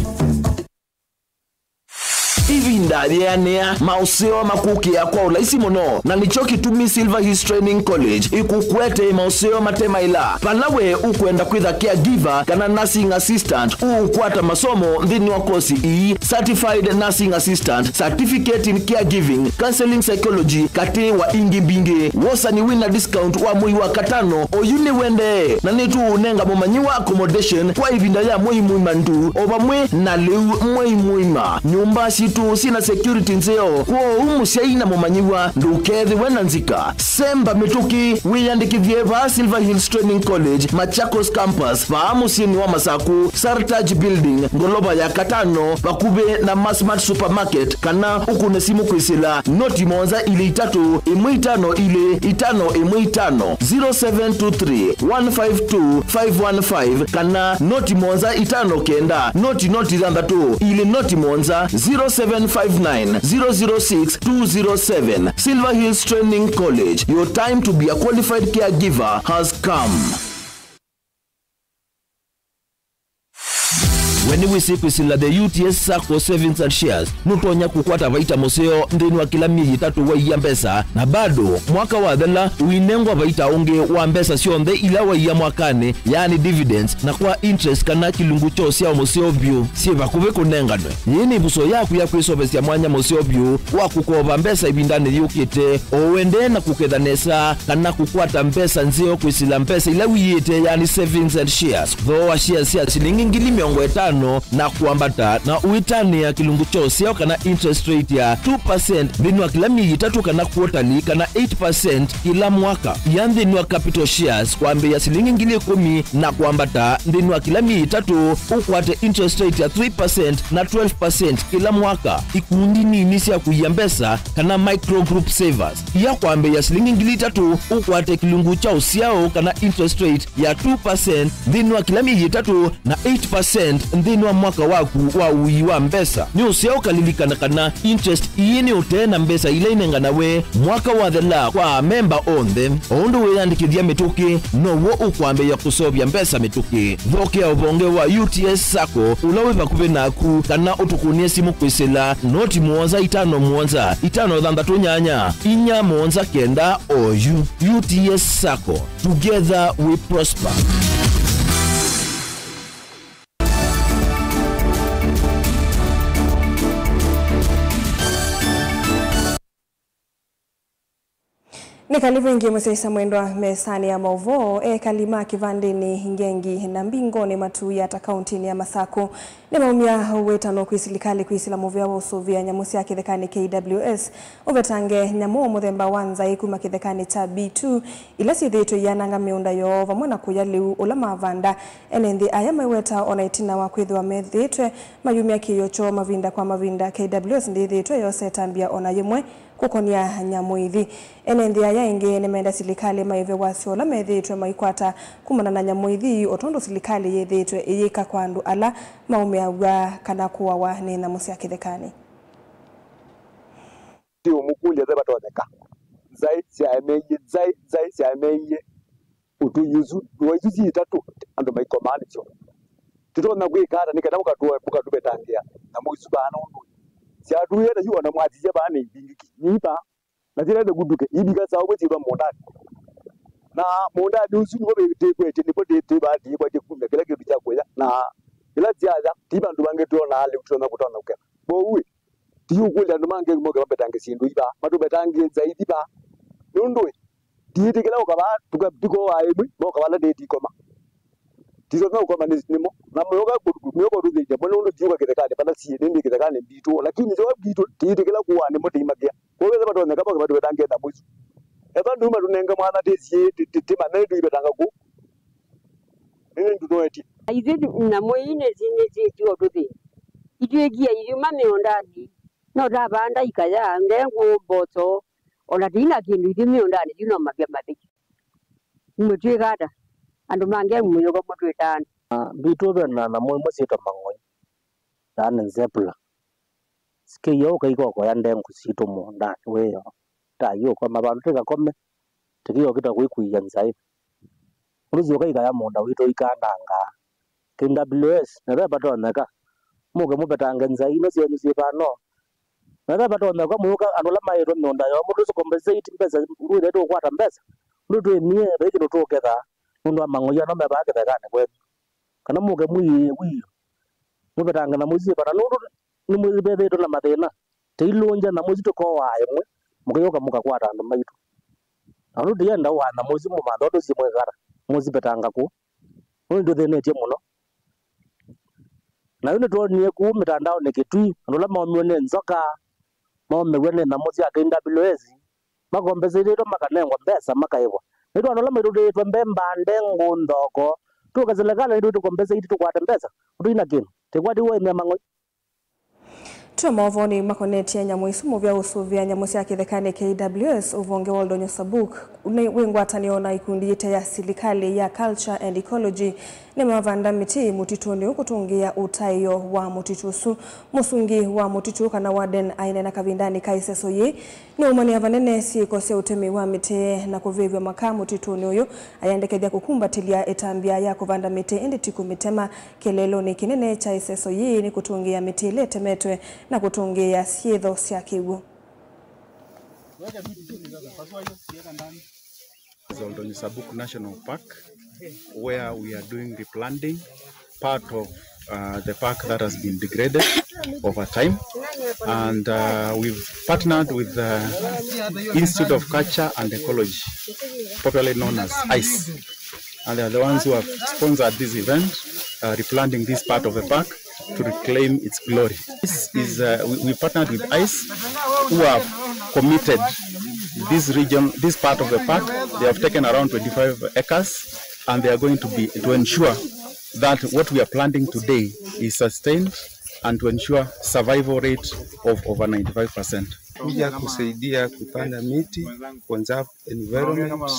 ivinda rĩanĩa mauseo makukia kwa ulaisi muno na nicho kitumi Silver Hills Training College ikukwete mauseo matemaila palawe ukwenda kwitha caregiver kana nursing assistant ukwata masomo nthini wa kosi certified nursing assistant, certificate in caregiving, counseling psychology kati wa ingi bingi wosa ni wina discount wa mui wa katano oyune wende na nitu unenga mumanyiwa accommodation kwa ivinda ya mui mandu obamwe na leu mui muima nyumba situ sina security nzeo kwa umusiaina mumanyiwa ndukethi wenanzika semba mituki wiyandikithie va Silver Hills Training College Machakos campus va musini wa Masaku Sartaj building ngoloba ya katano bakube na Massmart supermarket kana ukune simu kwisila noti monza ile 3 1 ile 5 1 0723 152 515 kana noti monza 5 kenda noti zandatu ile noti monza 0759 006 207. Silver Hills Training College, your time to be a qualified caregiver has come. When we see kwisila the UTS Sacco Savings and Shares nutonya kukwata vaita museo ndeni wa kila miezi 3 wa iya mbesa na bado mwaka wa dhela uinengwa vaita unge wa mbesa sionde ila wa iya mwakane yani dividends na kwa interest kana kilungu chosia museo view siva kuve kunenganwe yini buso yaku ya kwisovesia mwanya museo view wa kukova mbesa ibindane yukite owende na kukedhanesa kana kukwata mbesa nzeo kwisila mbesa ila wiyete yani savings and shares though wa shares ya shilingi ngili miongo 5 na kuambata na uitani ya kilungu chosia kana interest rate ya 2% dhini wa kila miezi 3 kana quarterly kana 8% kila mwaka yandhini wa capital shares kuambe ya shilingi ngili 10 na kuambata dhini wa kila miezi 3 ukwate interest rate ya 3% na 12% kila mwaka ikundi nini ya kuyambesa kana micro group savers ya kuambe ya shilingi ngili 3 ukwate kilungu cha usiao kana interest rate ya 2% dhini wa kila miezi 3 na 8% ndini wa mwaka waku wa uiwa mbesa ni usiao kalilikana kana interest iyini utena mbesa ile inengana we mwaka wa dhela kwa member on them ondo we yandikithia mituki no wo ukwambe ya kusobya mbesa mituki dhoke ya ubonge wa UTS Sacco ulawe vakuve naku kana utukunie simu kwisila noti muonza 5 muonza 5 dhandatu nyanya inya muonza kenda oyu UTS Sacco, together we prosper. Nikalivu ingi mwesesa mwendwa mesani ya mauvo kalima kivandeni ngengi na mbingoni matu ya takauntini ya Masaku ni maumia wetano kuisilikali kuisila muvia wa usuvia nyamusi ya kithekani KWS uvetange nyamu muthemba wanza ikuma kithekani cha B2 ilasi dhitu yananga miunda yova mwana kuyaliu ulama vanda enendi ayama weta onaitina wa kwithu wa methitwe mayumia kiyocho mavinda kwa mavinda KWS ndi dhitwe yose tambia onayemwe kukonia nyamuithi enendi aya ingi nemenda silikali maive wasio la methitwe maikwata kumana na nyamuithi otondo silikali yethitwe iyika kwandu ala maumia wa kana kuwa wa nena musi ya kithekani tio mukulia zeba tozeka zai sia meye utu yuzu waizu si tatu ando maikomani cho titona gwikara nikenda bukadubetangia na muizu bana undu sia duye na yuona mwatije bana ibingiki nipa na zirende guduke ibiga sawo bwetiro mondani na mondani uzu ngo betekwe nipo tete ba di kwa kumbe kile kitu cha kwela na ila ziaza tiba ndu bange tuona hali utona kutona ukena bowe tiyo kwela ndo mange mo ga betange sindu iba matu betange zaidi ba nundwe tiite kila ukaba tukaptiko aibwe mo kabala deti koma tizo na ukoma nimo na moyoga kudukumyoko ruze je bono ndo tiyo kithekane pana sie nindi kithekane bitu lakini zo bitu tiite kila kuwa nimo timagia kwa hiyo bado ne kaba bado betange na mwizu eba nduma tunenga mwana tesie titima na ndu ibetanga ku nini ndu noeti izi na moyine zine tiyo ruze itwegia yuma meondani no dabanda ikaya ngengo boto ona dina kindu ithimi ondani dino mabya mabiki mutwigada andu mange muyogo mutwitani bitu bena na moyo mosito mangoi dan zepla ske yo kai ko yande nkusito mo ndani weyo ta yo kwa mabantu teka kome tikiyo kita kuikuya nzai uruzo kai kaya monda wito ikandanga KWS na beba toneka muge mubetanga nzai no sio nzipano na da bato me kwa muka anola mai ro nonda yo mutu compensate pesa ru de to kwata pesa ru to nie be kino to keda mundu amangoya no me ba keda kana kwe kana muke muyi wi mubetanga na muzi bara nuru ni muzi bebe to na madena te ilonja na muzi to ko wayo mwe mukayoka muka kwata ndo maitu anu de yenda wa na muzi mu mando do zimwe gara muzi betanga ku ndo de ne tie muno na yone to ni ku mitandao ne kitui anola maomone nzoka maomegwene na muzi akenda bilwezi magombezere to makanengwa mbesa makaiwa ndo anola maitu de to mbemba ndengo ndoko to kazelekala ndo to kombeza itu kwata mbesa ndo ina kinu tekwati we memango Tumovoni makoneti ya nyamu isumu vya usuvia nyamu siya kithekane KWS uvonge Oldonyo Sabuk wengwataniona ikundi yite ya silikali ya Culture and Ecology ni mavanda miti mutituni ukutungia utayo wa mutitusu musungi wa mutitu kana waden aine na kavindani kaiseso ye ni umani ya vanene si kose utemi wa miti na kuvivyo maka mutituni uyu ayandekedia kukumbatilia etambia ya kuvanda miti indi tiku mitema kelelo ni kinene cha iseso ye ni kutungia miti lete metwe na kutungia siedho siya kigu. Oldonyo Sabuk National Park, where we are doing replanting part of the park that has been degraded over time, and we've partnered with the Institute of Culture and Ecology, popularly known as ICE, and they are the ones who have sponsored this event, replanting this part of the park to reclaim its glory. This is we partnered with ICE, who have committed this region, this part of the park. They have taken around 25 acres, and they are going to ensure that what we are planting today is sustained and to ensure survival rate of over 95%. Kuja kusaidia kupanda miti, conserve environment,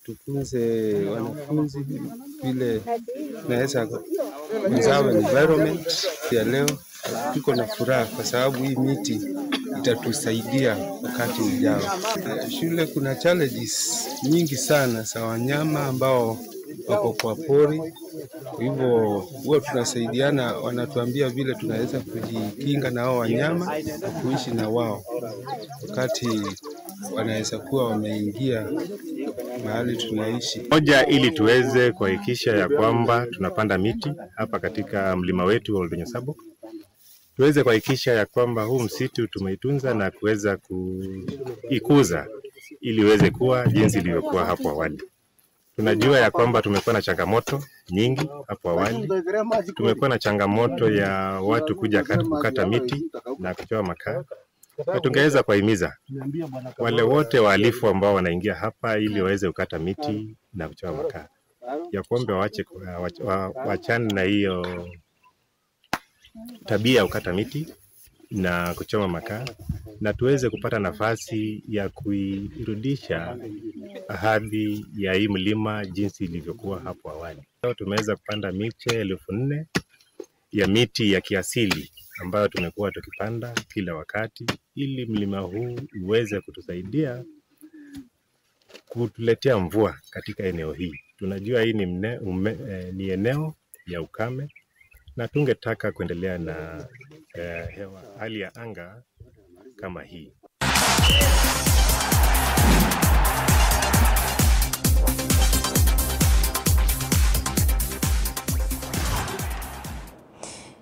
tufunze wanafunzi vile naweza conserve environment. Ya leo tuko na furaha kwa sababu hii miti itatusaidia wakati ujao. Shule kuna challenges nyingi sana za wanyama ambao wako kwa pori. Hivyo huwa tunasaidiana, wanatuambia vile tunaweza kujikinga na hao wanyama na kuishi na wao wakati wanaweza kuwa wameingia mahali tunaishi. Moja, ili tuweze kuhakikisha ya kwamba tunapanda miti hapa katika mlima wetu wa Oldonyo Sabuk. Tuweze kuhakikisha ya kwamba huu msitu tumeitunza na kuweza kuikuza ili iweze kuwa jinsi ilivyokuwa hapo awali. Tunajua ya kwamba tumekuwa na changamoto nyingi hapo awali. Tumekuwa na changamoto ya watu kuja kukata miti na kuchoma makaa. Na tungeweza kuhimiza wale wote wahalifu ambao wanaingia hapa ili waweze kukata miti na kuchoma makaa, ya kwamba wachane na hiyo tabia ya kukata miti na kuchoma makaa, na tuweze kupata nafasi ya kuirudisha hadhi ya hii mlima jinsi ilivyokuwa hapo awali. Leo tumeweza kupanda miche 4,000 ya miti ya kiasili ambayo tumekuwa tukipanda kila wakati ili mlima huu uweze kutusaidia kutuletea mvua katika eneo hii. Tunajua hii ni eneo ya ukame na tungetaka kuendelea na hali ya anga kama hii.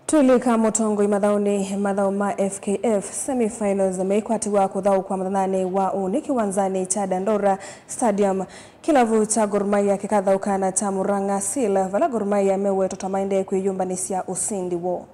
Tulika motongo imadhauni madhao ma FKF semifinals mekwatiwa kuthau kwa mathanane wa uniki wanzani cha Dandora Stadium. Kilavu cha Gor Mahia kikathaukana cha Murang'a Seal vala Gor Mahia mewe totamainde kwiyumbanisia usindi wo.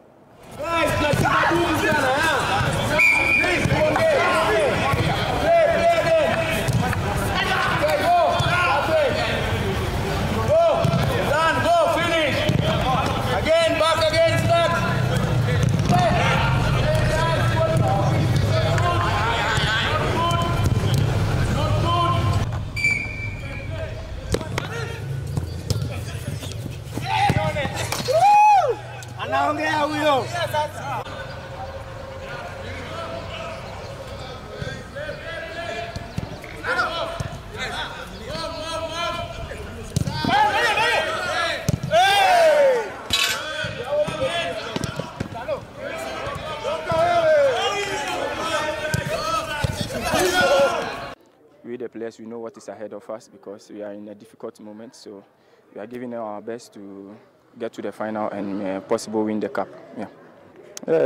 Anaongea huyo. we the players, we know what is ahead of us because we are in a difficult moment. So we are giving our best to get to the final and possibly win the cup. Yeah.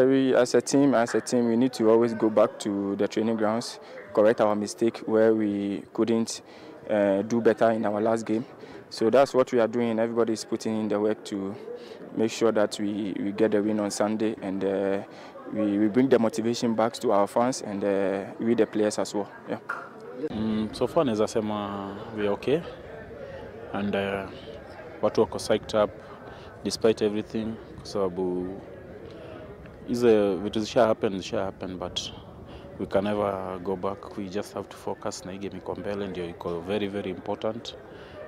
We as a team, we need to always go back to the training grounds, correct our mistake where we couldn't do better in our last game. So that's what we are doing. Everybody is putting in the work to make sure that we get the win on Sunday, and we bring the motivation back to our fans and we the players as well. Yeah. So far naweza sema we are okay, and watu wako psyched up despite everything, kwa sababu hizo vitu zisha happen, but we can never go back. We just have to focus na hii game iko mbele, ndio iko very very important,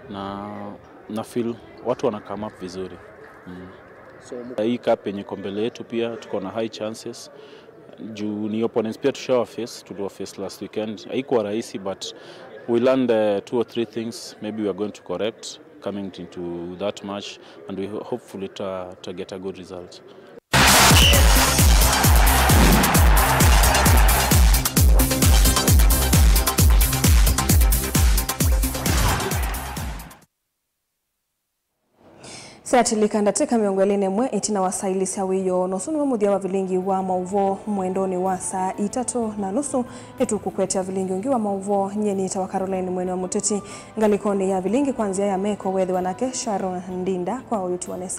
na feel watu wana come up vizuri. So hii cup yenye iko mbele yetu pia tuko na high chances. Juu ni opponents pia tuliwa face last weekend. Haikuwa rahisi, but we learned 2 or 3 things maybe we are going to correct coming into that match, and we hopefully to get a good result. Satilika ndateka miongwelene mwe itina wasailisi wiyo nosunu wamuthia wa vilingi wa mauvo mwendoni wa saa 3:30 etukukwetea vilingi ungi wa mauvo nyeni ita wa Caroline mwene wa muteti ngalikoni ya vilingi kwanzia ya meko wethi wanake Sharon Ndinda kwa uyutu wanesa.